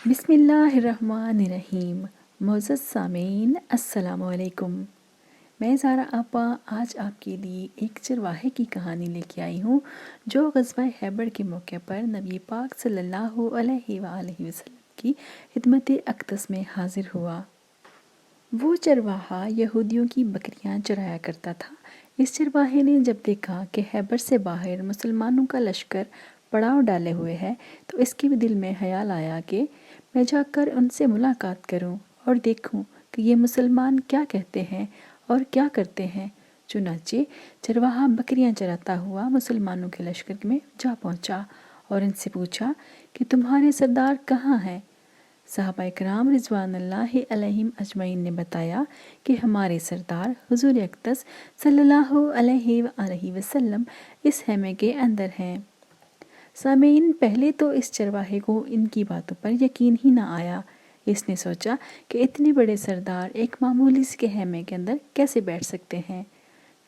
بسم اللہ الرحمن الرحیم۔ معزز سامعین السلام علیکم۔ میں زارا آپا آج آپ کے لیے ایک چرواہے کی کہانی لے کے آئی ہوں جو غزوہ خیبر کے موقع پر نبی پاک صلی اللہ علیہ وآلہ وسلم کی خدمت اقدس میں حاضر ہوا۔ وہ چرواہا یہودیوں کی بکریاں چرایا کرتا تھا۔ اس چرواہے نے جب دیکھا کہ خیبر سے باہر مسلمانوں کا لشکر پڑاؤ ڈالے ہوئے ہے تو اس کے دل میں خیال آیا کہ میں جا کر ان سے ملاقات کروں اور دیکھوں کہ یہ مسلمان کیا کہتے ہیں اور کیا کرتے ہیں۔ چنانچہ چرواہا بکریاں چراتا ہوا مسلمانوں کے لشکر میں جا پہنچا اور ان سے پوچھا کہ تمہارے سردار کہاں ہیں؟ صحابہ اکرام رضوان اللہ علیہم اجمعین نے بتایا کہ ہمارے سردار حضور اقدس صلی اللہ علیہ وآلہ وسلم اس خیمے کے اندر ہیں۔ سامعین، پہلے تو اس چرواہے کو ان کی باتوں پر یقین ہی نہ آیا۔ اس نے سوچا کہ اتنے بڑے سردار ایک معمولی سے خیمے کے اندر کیسے بیٹھ سکتے ہیں۔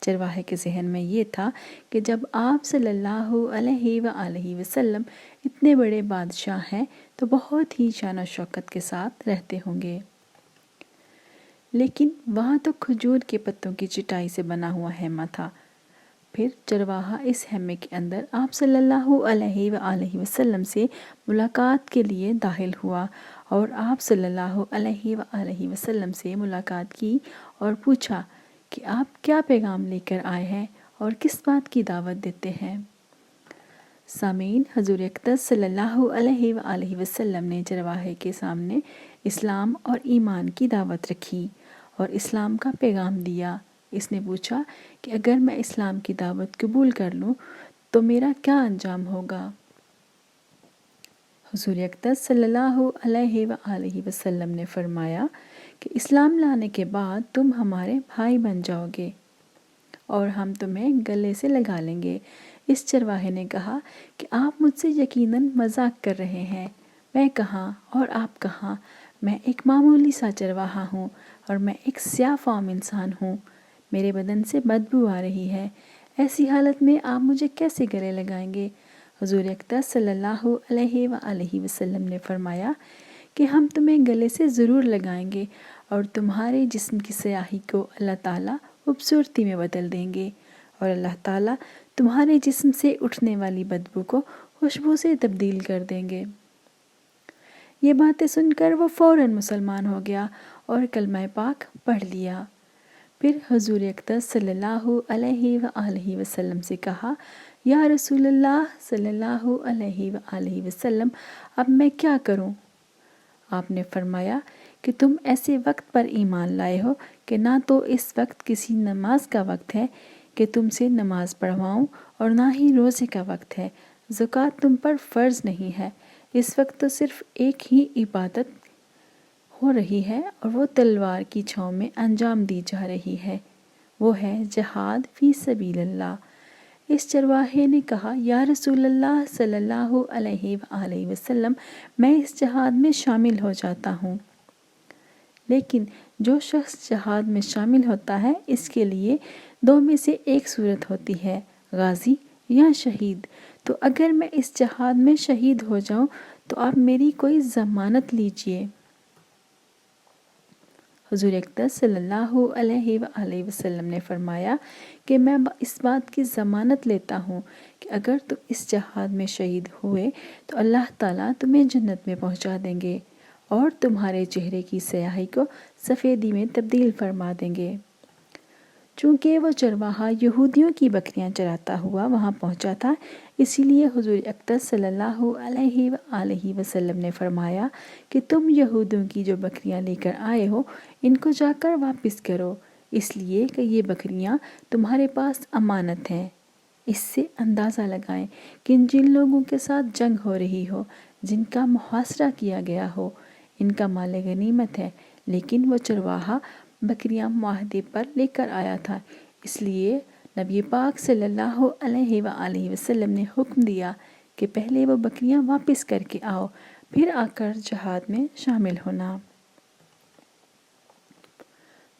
چرواہے کے ذہن میں یہ تھا کہ جب آپ صلی اللہ علیہ وآلہ وسلم اتنے بڑے بادشاہ ہیں تو بہت ہی شان و شوکت کے ساتھ رہتے ہوں گے، لیکن وہاں تو کھجور کے پتوں کی چٹائی سے بنا ہوا خیمہ تھا۔ پھر چرواہا اس خیمے کے اندر آپ صلی اللہ علیہ وآلہ وسلم سے ملاقات کے لیے داخل ہوا اور آپ صلی اللہ علیہ وآلہ وسلم سے ملاقات کی اور پوچھا کہ آپ کیا پیغام لے کر آئے ہیں اور کس بات کی دعوت دیتے ہیں۔ سامعین، حضور اقدس صلی اللہ علیہ وآلہ وسلم نے چرواہے کے سامنے اسلام اور ایمان کی دعوت رکھی اور اسلام کا پیغام دیا۔ اس نے پوچھا کہ اگر میں اسلام کی دعوت قبول کر لوں تو میرا کیا انجام ہوگا؟ حضور اقدس صلی اللہ علیہ وآلہ وسلم نے فرمایا کہ اسلام لانے کے بعد تم ہمارے بھائی بن جاؤ گے اور ہم تمہیں گلے سے لگا لیں گے۔ اس چرواہے نے کہا کہ آپ مجھ سے یقیناً مذاق کر رہے ہیں۔ میں کہاں اور آپ کہاں؟ میں ایک معمولی سا چرواہا ہوں اور میں ایک سیاہ فام انسان ہوں۔ میرے بدن سے بدبو آ رہی ہے۔ ایسی حالت میں آپ مجھے کیسے گلے لگائیں گے؟ حضور اقدس صلی اللہ علیہ وآلہ وسلم نے فرمایا کہ ہم تمہیں گلے سے ضرور لگائیں گے اور تمہارے جسم کی سیاہی کو اللہ تعالیٰ خوبصورتی میں بدل دیں گے اور اللہ تعالیٰ تمہارے جسم سے اٹھنے والی بدبو کو خوشبو سے تبدیل کر دیں گے۔ یہ باتیں سن کر وہ فوراً مسلمان ہو گیا اور کلمہ پاک پڑھ لیا۔ پھر حضور اقدس صلی اللہ علیہ وآلہ وسلم سے کہا، یا رسول اللہ صلی اللہ علیہ وآلہ وسلم، اب میں کیا کروں؟ آپ نے فرمایا کہ تم ایسے وقت پر ایمان لائے ہو کہ نہ تو اس وقت کسی نماز کا وقت ہے کہ تم سے نماز پڑھواؤں اور نہ ہی روزے کا وقت ہے۔ زکوٰۃ تم پر فرض نہیں ہے۔ اس وقت تو صرف ایک ہی عبادت ہو رہی ہے اور وہ تلوار کی چھاؤں میں انجام دی جا رہی ہے، وہ ہے جہاد فی سبیل اللہ۔ اس چرواہے نے کہا، یا رسول اللہ صلی اللہ علیہ وآلہ وسلم، میں اس جہاد میں شامل ہو جاتا ہوں، لیکن جو شخص جہاد میں شامل ہوتا ہے اس کے لیے دو میں سے ایک صورت ہوتی ہے، غازی یا شہید۔ تو اگر میں اس جہاد میں شہید ہو جاؤں تو آپ میری کوئی ضمانت لیجئے۔ حضور اقدس صلی اللہ علیہ وآلہ وسلم نے فرمایا کہ میں اس بات کی ضمانت لیتا ہوں کہ اگر تم اس جہاد میں شہید ہوئے تو اللہ تعالیٰ تمہیں جنت میں پہنچا دیں گے اور تمہارے چہرے کی سیاہی کو سفیدی میں تبدیل فرما دیں گے۔ چونکہ وہ چرواہا یہودیوں کی بکریاں چراتا ہوا وہاں پہنچا تھا، اسی لیے حضور اقدس صلی اللہ علیہ وآلہ وسلم نے فرمایا کہ تم یہودیوں کی جو بکریاں لے کر آئے ہو ان کو جا کر واپس کرو، اس لیے کہ یہ بکریاں تمہارے پاس امانت ہیں۔ اس سے اندازہ لگائیں کہ جن لوگوں کے ساتھ جنگ ہو رہی ہو، جن کا محاصرہ کیا گیا ہو، ان کا مال غنیمت ہے، لیکن وہ چرواہا بکریاں معاہدے پر لے کر آیا تھا، اس لیے نبی پاک صلی اللہ علیہ وآلہ وسلم نے حکم دیا کہ پہلے وہ بکریاں واپس کر کے آؤ، پھر آ کر جہاد میں شامل ہونا۔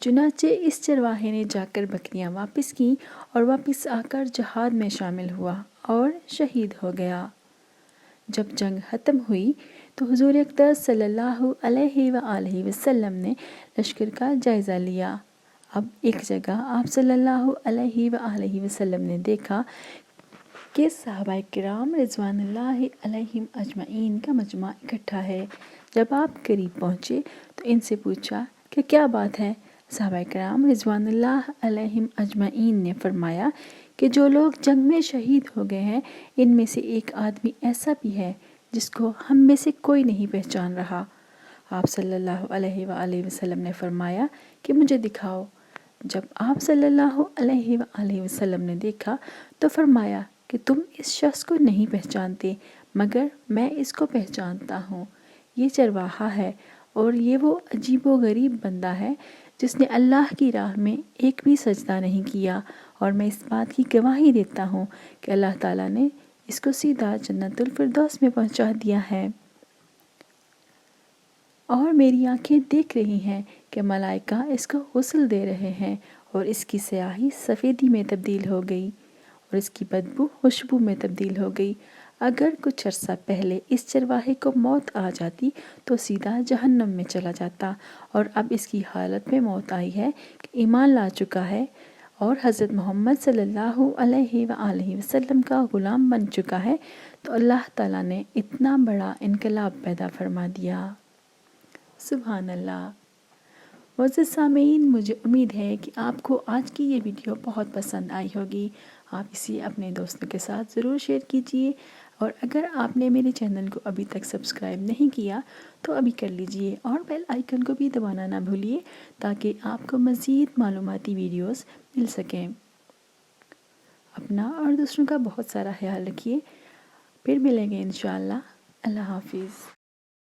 چنانچہ اس چرواہے نے جا کر بکریاں واپس کیں اور واپس آ کر جہاد میں شامل ہوا اور شہید ہو گیا۔ جب جنگ ختم ہوئی تو حضور اقدس صلی اللہ علیہ وآلہ وسلم نے لشکر کا جائزہ لیا۔ اب ایک جگہ آپ صلی اللہ علیہ وآلہ وسلم نے دیکھا کہ صحابہ کرام رضوان اللہ علیہم اجمعین کا مجمع اکٹھا ہے۔ جب آپ قریب پہنچے تو ان سے پوچھا کہ کیا بات ہے؟ صحابہ کرام رضوان اللہ علیہم اجمعین نے فرمایا کہ جو لوگ جنگ میں شہید ہو گئے ہیں ان میں سے ایک آدمی ایسا بھی ہے جس کو ہم میں سے کوئی نہیں پہچان رہا۔ آپ صلی اللہ علیہ وآلہ وسلم نے فرمایا کہ مجھے دکھاؤ۔ جب آپ صلی اللہ علیہ وآلہ وسلم نے دیکھا تو فرمایا کہ تم اس شخص کو نہیں پہچانتے مگر میں اس کو پہچانتا ہوں۔ یہ چرواہا ہے اور یہ وہ عجیب و غریب بندہ ہے جس نے اللہ کی راہ میں ایک بھی سجدہ نہیں کیا، اور میں اس بات کی گواہی دیتا ہوں کہ اللہ تعالیٰ نے اس کو سیدھا جنت الفردوس میں پہنچا دیا ہے، اور میری آنکھیں دیکھ رہی ہیں کہ ملائکہ اس کو غسل دے رہے ہیں اور اس کی سیاہی سفیدی میں تبدیل ہو گئی اور اس کی بدبو خوشبو میں تبدیل ہو گئی۔ اگر کچھ عرصہ پہلے اس چرواہے کو موت آ جاتی تو سیدھا جہنم میں چلا جاتا، اور اب اس کی حالت میں موت آئی ہے کہ ایمان لا چکا ہے اور حضرت محمد صلی اللہ علیہ وآلہ وسلم کا غلام بن چکا ہے، تو اللہ تعالیٰ نے اتنا بڑا انقلاب پیدا فرما دیا۔ سبحان اللہ۔ معزز سامعین، مجھے امید ہے کہ آپ کو آج کی یہ ویڈیو بہت پسند آئی ہوگی۔ آپ اسے اپنے دوستوں کے ساتھ ضرور شیئر کیجئے، اور اگر آپ نے میرے چینل کو ابھی تک سبسکرائب نہیں کیا تو ابھی کر لیجئے، اور بیل آئیکن کو بھی دبانا نہ بھولیے تاکہ آپ کو مزید معلوماتی ویڈیوز مل سکیں۔ اپنا اور دوسروں کا بہت سارا خیال رکھیے۔ پھر ملیں گے انشاءاللہ۔ اللہ حافظ۔